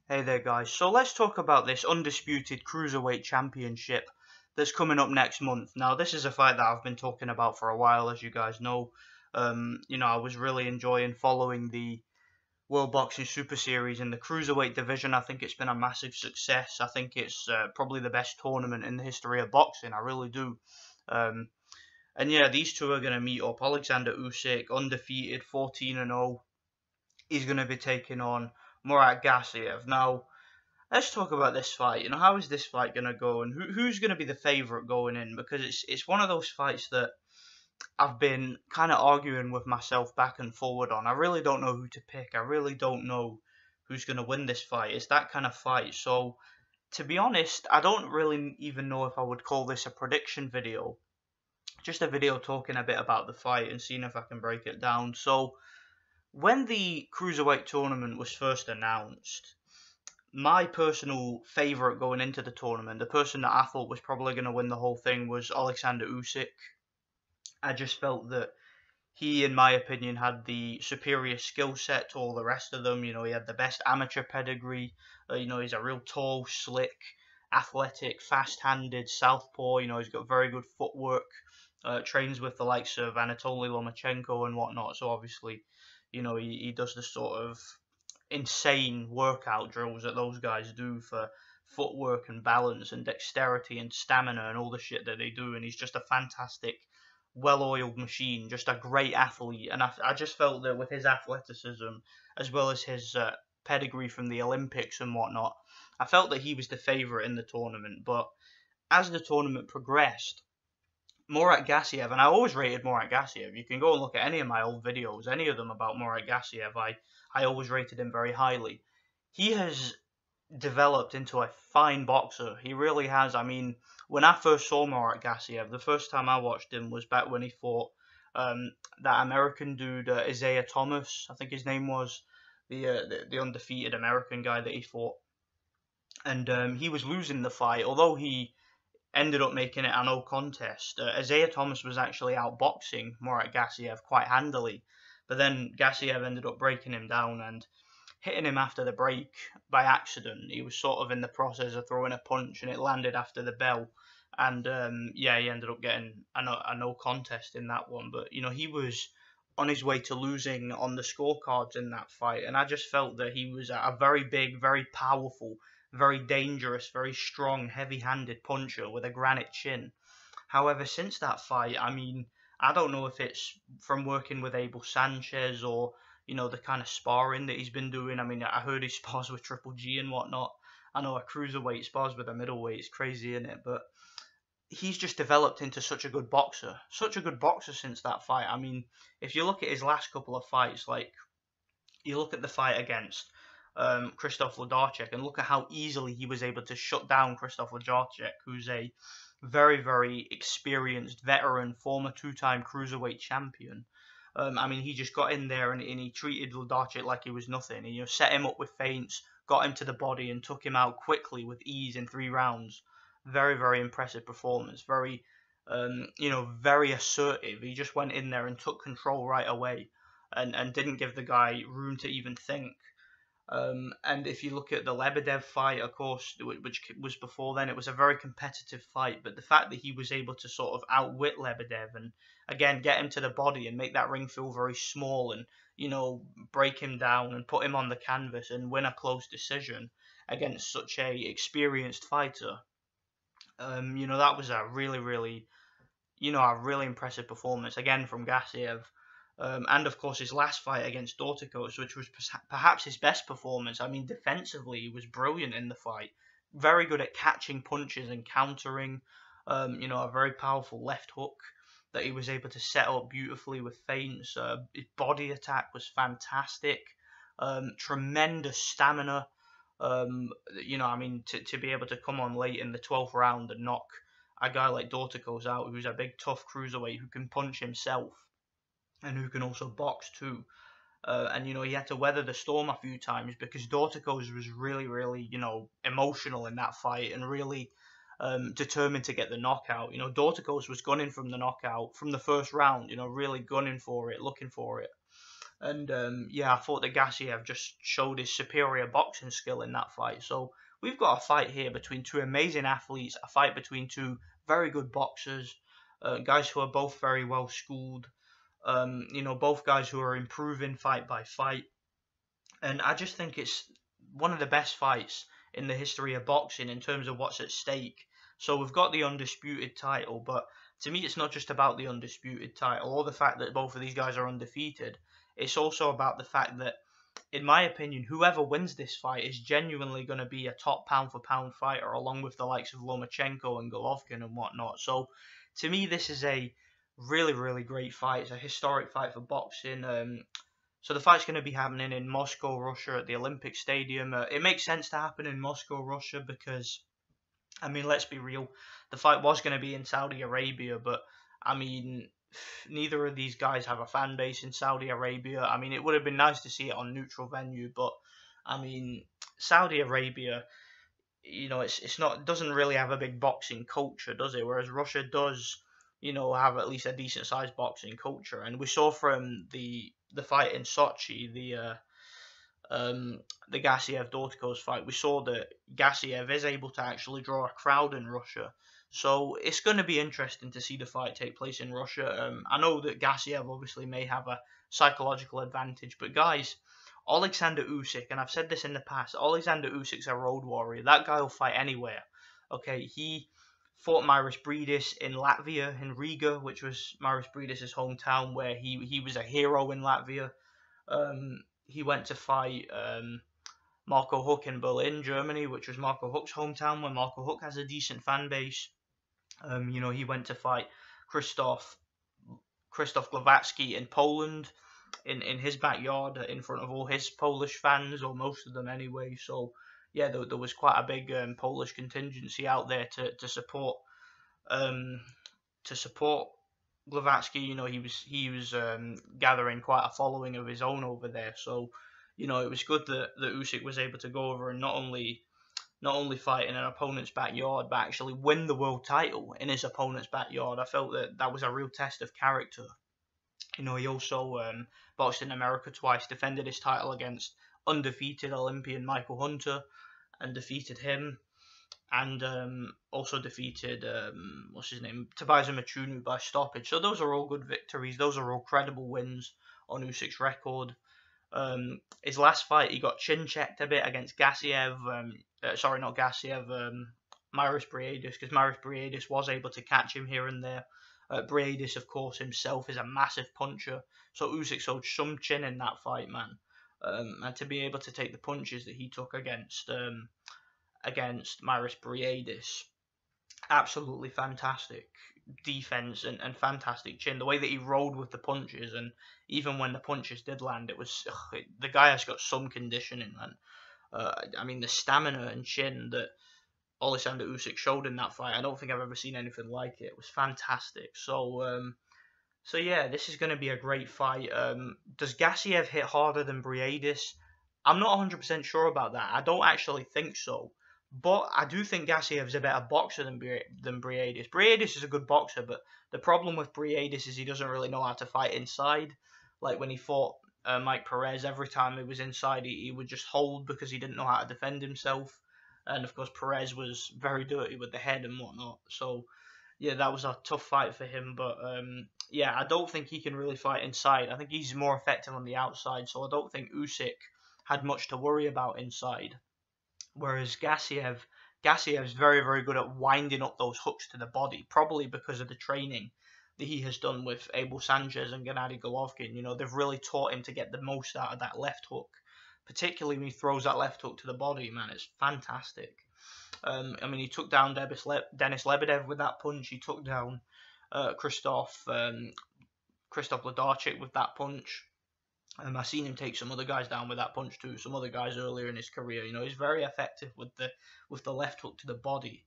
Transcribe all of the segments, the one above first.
Hey there, guys. So let's talk about this Undisputed Cruiserweight Championship that's coming up next month. Now, this is a fight that I've been talking about for a while, as you guys know. I was really enjoying following the World Boxing Super Series in the Cruiserweight division. I think it's been a massive success. I think it's probably the best tournament in the history of boxing. I really do. Um, and yeah, these two are going to meet up. Oleksandr Usyk, undefeated, 14-0. He's going to be taking on Murat Gassiev. Now, let's talk about this fight. How is this fight going to go, and who's going to be the favourite going in? Because it's one of those fights that I've been kind of arguing with myself back and forward on. I really don't know who to pick. I really don't know who's going to win this fight. It's that kind of fight. So, to be honest, I don't really even know if I would call this a prediction video. Just a video talking a bit about the fight and seeing if I can break it down. So, when the Cruiserweight tournament was first announced, my personal favourite going into the tournament, the person that I thought was probably going to win the whole thing, was Oleksandr Usyk. I just felt that he, in my opinion, had the superior skill set to all the rest of them. He had the best amateur pedigree. He's a real tall, slick, athletic, fast-handed southpaw. He's got very good footwork. Trains with the likes of Anatoly Lomachenko and whatnot. So obviously, he does the sort of insane workout drills that those guys do for footwork and balance and dexterity and stamina and all the shit that they do. And he's just a fantastic, well-oiled machine, just a great athlete. And I just felt that with his athleticism, as well as his pedigree from the Olympics and whatnot, I felt that he was the favourite in the tournament. But as the tournament progressed, Murat Gassiev, and I always rated Murat Gassiev. You can go and look at any of my old videos, any of them about Murat Gassiev. I always rated him very highly. He has developed into a fine boxer. He really has. I mean, when I first saw Murat Gassiev, the first time I watched him was back when he fought that American dude, Isaiah Thomas, I think his name was, the undefeated American guy that he fought. And he was losing the fight, although he ended up making it a no contest. Isaiah Thomas was actually outboxing Murat Gassiev quite handily, but then Gassiev ended up breaking him down and hitting him after the break by accident. He was sort of in the process of throwing a punch and it landed after the bell, and he ended up getting a no contest in that one. But he was on his way to losing on the scorecards in that fight, and I just felt that he was a very big, very powerful, very dangerous, very strong, heavy-handed puncher with a granite chin. However, since that fight, I mean, I don't know if it's from working with Abel Sanchez or, the kind of sparring that he's been doing. I mean, I heard he spars with Triple G and whatnot. I know a cruiserweight spars with a middleweight. It's crazy, isn't it? But he's just developed into such a good boxer. Such a good boxer since that fight. I mean, if you look at his last couple of fights, like, you look at the fight against Krzysztof Wlodarczyk, and look at how easily he was able to shut down Krzysztof Wlodarczyk, who's a very, very experienced veteran, former two-time cruiserweight champion. I mean, he just got in there and he treated Wlodarczyk like he was nothing. He set him up with feints, got him to the body, and took him out quickly with ease in 3 rounds. Very, very impressive performance. Very, very assertive. He just went in there and took control right away, and didn't give the guy room to even think. And if you look at the Lebedev fight, of course, which was before then, it was a very competitive fight. But the fact that he was able to sort of outwit Lebedev and, again, get him to the body and make that ring feel very small and, break him down and put him on the canvas and win a close decision against such a experienced fighter, that was a really, really, a really impressive performance, again, from Gassiev. And of course his last fight against Dorticos, which was perhaps his best performance. I mean, defensively he was brilliant in the fight, very good at catching punches and countering. A very powerful left hook that he was able to set up beautifully with feints. His body attack was fantastic. Tremendous stamina. To be able to come on late in the 12th round and knock a guy like Dorticos out, who's a big tough cruiserweight who can punch himself and who can also box too. He had to weather the storm a few times because Dorticos was really, really, emotional in that fight and really determined to get the knockout. Dorticos was gunning from the knockout from the first round, really gunning for it, looking for it. And yeah, I thought that Gassiev just showed his superior boxing skill in that fight. So we've got a fight here between two amazing athletes, a fight between two very good boxers, guys who are both very well schooled. Both guys who are improving fight by fight. And I just think it's one of the best fights in the history of boxing in terms of what's at stake. So we've got the undisputed title, but to me, it's not just about the undisputed title or the fact that both of these guys are undefeated. It's also about the fact that, in my opinion, whoever wins this fight is genuinely going to be a top pound for pound fighter, along with the likes of Lomachenko and Golovkin and whatnot. So to me, this is a really, really great fight. It's a historic fight for boxing. So the fight's going to be happening in Moscow, Russia, at the Olympic Stadium. It makes sense to happen in Moscow, Russia, because, I mean, let's be real. The fight was going to be in Saudi Arabia, but, I mean, neither of these guys have a fan base in Saudi Arabia. I mean, it would have been nice to see it on neutral venue, but, I mean, Saudi Arabia, it doesn't really have a big boxing culture, does it? Whereas Russia does, have at least a decent sized boxing culture. And we saw from the fight in Sochi, the Gassiev Dorticos fight, we saw that Gassiev is able to actually draw a crowd in Russia. So it's going to be interesting to see the fight take place in Russia. I know that Gassiev obviously may have a psychological advantage, but guys, Oleksandr Usyk, and I've said this in the past, Oleksandr Usyk's a road warrior. That guy will fight anywhere. Okay, he fought Mairis Briedis in Latvia, in Riga, which was Mairis Briedis' hometown, where he was a hero in Latvia. He went to fight Marco Huck in Berlin, Germany, which was Marco Huck's hometown, where Marco Huck has a decent fan base. He went to fight Krzysztof Glowacki in Poland, in his backyard, in front of all his Polish fans, or most of them anyway. So yeah, there was quite a big Polish contingency out there to support Glowacki. He was gathering quite a following of his own over there. So it was good that Usyk was able to go over and not only fight in an opponent's backyard, but actually win the world title in his opponent's backyard. I felt that was a real test of character. He also boxed in America twice, defended his title against undefeated Olympian Michael Hunter, and defeated him, and also defeated Tabaiza Machunu by stoppage. So those are all good victories. Those are all credible wins on Usyk's record. His last fight, he got chin checked a bit against Gassiev. Mairis Briedis, because Mairis Briedis was able to catch him here and there. Briedis, of course, himself is a massive puncher, so Usyk showed some chin in that fight, man. And to be able to take the punches that he took against Mairis Briedis, absolutely fantastic defense and fantastic chin. The way that he rolled with the punches, and even when the punches did land, the guy has got some conditioning, man. I mean, the stamina and chin that Oleksandr Usyk showed in that fight, I don't think I've ever seen anything like it. It was fantastic. So yeah, this is going to be a great fight. Does Gassiev hit harder than Briedis? I'm not 100% sure about that. I don't actually think so. But I do think Gassiev is a better boxer than Briedis. Briedis is a good boxer, but the problem with Briedis is he doesn't really know how to fight inside. Like when he fought Mike Perez, every time he was inside, he would just hold because he didn't know how to defend himself. And of course, Perez was very dirty with the head and whatnot. So yeah, that was a tough fight for him. But yeah, I don't think he can really fight inside. I think he's more effective on the outside. So I don't think Usyk had much to worry about inside. Whereas Gassiev's very, very good at winding up those hooks to the body, probably because of the training that he has done with Abel Sanchez and Gennady Golovkin. They've really taught him to get the most out of that left hook, particularly when he throws that left hook to the body, man. It's fantastic. I mean, he took down Denis Lebedev with that punch. He took down Krzysztof Wlodarczyk with that punch. I've seen him take some other guys down with that punch too. Some other guys earlier in his career. He's very effective with the left hook to the body,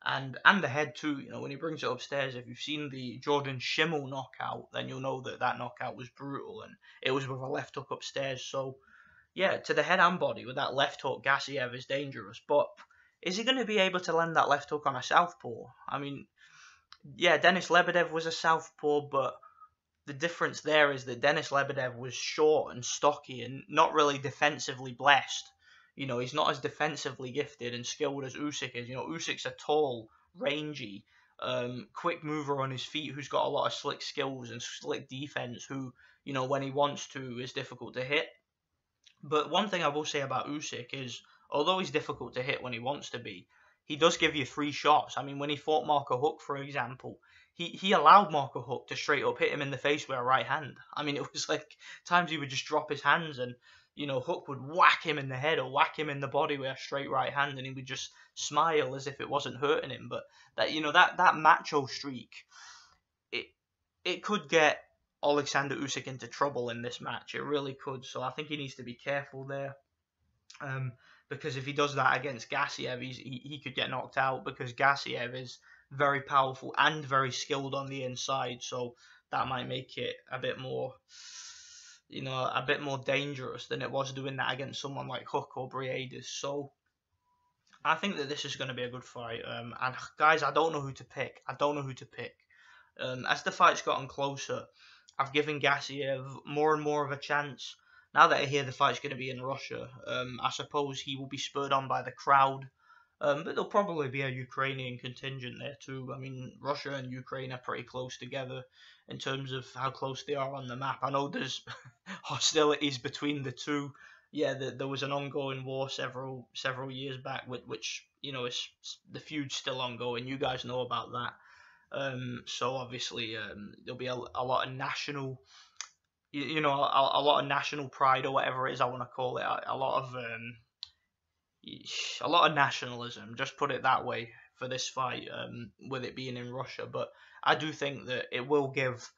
and the head too. When he brings it upstairs. If you've seen the Jordan Schimmel knockout, then you'll know that knockout was brutal, and it was with a left hook upstairs. So yeah, to the head and body with that left hook, Gassiev is dangerous. But is he going to be able to land that left hook on a southpaw? I mean, yeah, Denis Lebedev was a southpaw, but the difference there is that Denis Lebedev was short and stocky and not really defensively blessed. You know, he's not as defensively gifted and skilled as Usyk is. You know, Usyk's a tall, rangy, quick mover on his feet who's got a lot of slick skills and slick defense who, you know, when he wants to, is difficult to hit. But one thing I will say about Usyk is, although he's difficult to hit when he wants to be, he does give you 3 shots. I mean, when he fought Marco Huck, for example, he allowed Marco Huck to straight up hit him in the face with a right hand. I mean, it was like times he would just drop his hands and, you know, Huck would whack him in the head or whack him in the body with a straight right hand, and he would just smile as if it wasn't hurting him. But that, you know, that macho streak, it it could get Oleksandr Usyk into trouble in this match. It really could. So I think he needs to be careful there. Because if he does that against Gassiev, he could get knocked out, because Gassiev is very powerful and very skilled on the inside. So that might make it a bit more, you know, a bit more dangerous than it was doing that against someone like Huck or Briedis. So I think that this is going to be a good fight. And guys, I don't know who to pick. As the fight's gotten closer, I've given Gassiev more and more of a chance. Now that I hear the fight's going to be in Russia, I suppose he will be spurred on by the crowd. But there'll probably be a Ukrainian contingent there too. I mean, Russia and Ukraine are pretty close together in terms of how close they are on the map. I know there's hostilities between the two. Yeah, there was an ongoing war several years back, which you know, is the feud's still ongoing. You guys know about that. So obviously there'll be a lot of national, you know, a lot of national pride, or whatever it is I want to call it. A lot of nationalism, just put it that way, for this fight, with it being in Russia. But I do think that it will give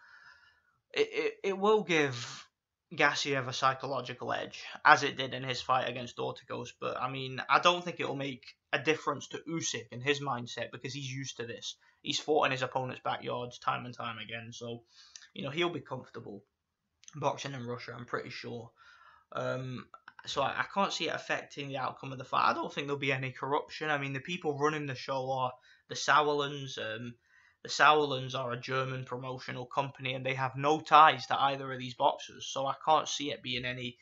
Gassiev a psychological edge, as it did in his fight against Dorticos. But I mean, I don't think it will make a difference to Usyk and his mindset, because he's used to this. He's fought in his opponent's backyards time and time again, so you know, he'll be comfortable boxing in Russia, I'm pretty sure. So I can't see it affecting the outcome of the fight. I don't think there'll be any corruption. I mean, the people running the show are the Sauerlands. The Sauerlands are a German promotional company, and they have no ties to either of these boxers. So I can't see it being any,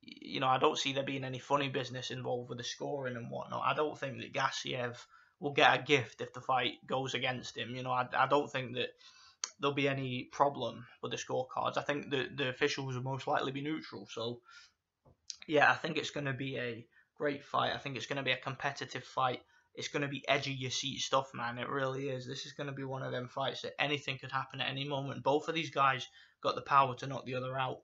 you know, I don't see there being any funny business involved with the scoring and whatnot. I don't think that Gassiev will get a gift if the fight goes against him. You know, I don't think that there'll be any problem with the scorecards. I think the officials will most likely be neutral. So yeah, I think it's going to be a great fight. I think it's going to be a competitive fight. It's going to be edge of your seat stuff, man. It really is. This is going to be one of them fights that anything could happen at any moment. Both of these guys got the power to knock the other out.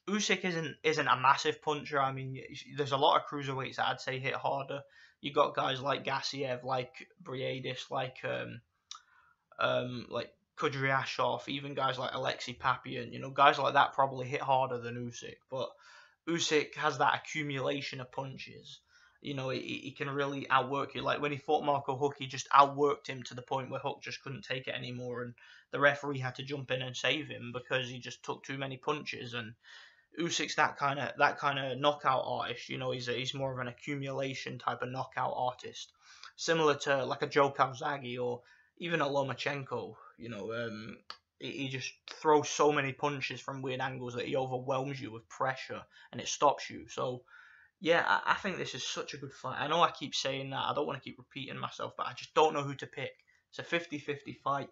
Usyk isn't a massive puncher. I mean, there's a lot of cruiserweights that I'd say hit harder. You got guys like Gassiev, like Briedis, like Kudryashov, even guys like Alexei Papyan. You know, guys like that probably hit harder than Usyk. But Usyk has that accumulation of punches. You know, he can really outwork you. Like when he fought Marco Huck, he just outworked him to the point where Huck just couldn't take it anymore, and the referee had to jump in and save him because he just took too many punches. And Usyk's that kind of knockout artist. You know, he's more of an accumulation type of knockout artist, similar to like a Joe Calzaghe or even a Lomachenko. You know, he just throws so many punches from weird angles that he overwhelms you with pressure and it stops you. So yeah, I think this is such a good fight. I know I keep saying that. I don't want to keep repeating myself, but I just don't know who to pick. It's a 50-50 fight.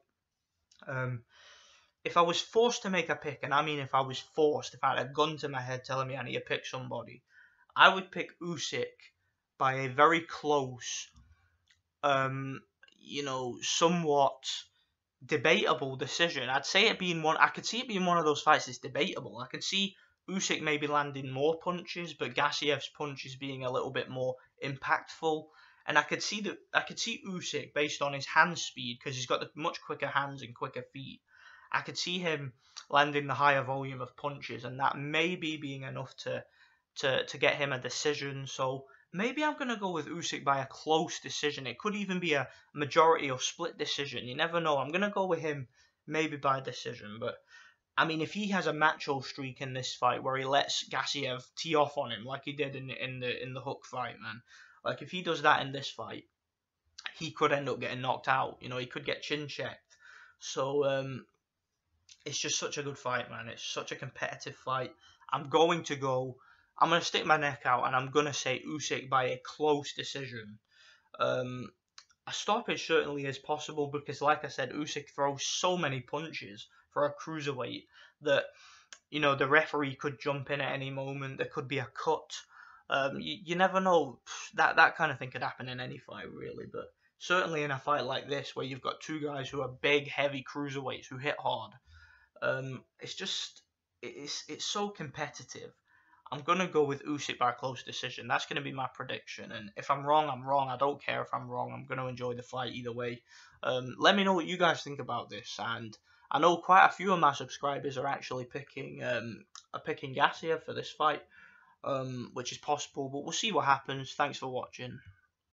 If I was forced to make a pick, and I mean if I was forced, if I had a gun to my head telling me I need to pick somebody, I would pick Usyk by a very close, you know, somewhat debatable decision. I'd say it being one. I could see it being one of those fights that's debatable. I could see Usyk maybe landing more punches, but Gassiev's punches being a little bit more impactful. And I could see Usyk, based on his hand speed, because he's got the much quicker hands and quicker feet. I could see him landing the higher volume of punches, and that maybe being enough to get him a decision. So maybe I'm going to go with Usyk by a close decision. It could even be a majority or split decision. You never know. I'm going to go with him maybe by decision. But I mean, if he has a macho streak in this fight where he lets Gassiev tee off on him like he did in the Huck fight, man, like if he does that in this fight, he could end up getting knocked out. You know, he could get chin checked. So it's just such a good fight, man. It's such a competitive fight. I'm going to stick my neck out, and I'm going to say Usyk by a close decision. Um, a stoppage certainly is possible because, like I said, Usyk throws so many punches for a cruiserweight that, you know, the referee could jump in at any moment. There could be a cut. You never know. That kind of thing could happen in any fight, really. But certainly in a fight like this, where you've got two guys who are big, heavy cruiserweights who hit hard, it's just it's so competitive. I'm gonna go with Usyk by a close decision. That's gonna be my prediction. And if I'm wrong, I'm wrong. I don't care if I'm wrong. I'm gonna enjoy the fight either way. Let me know what you guys think about this. And I know quite a few of my subscribers are actually picking Gassiev for this fight, which is possible. But we'll see what happens. Thanks for watching.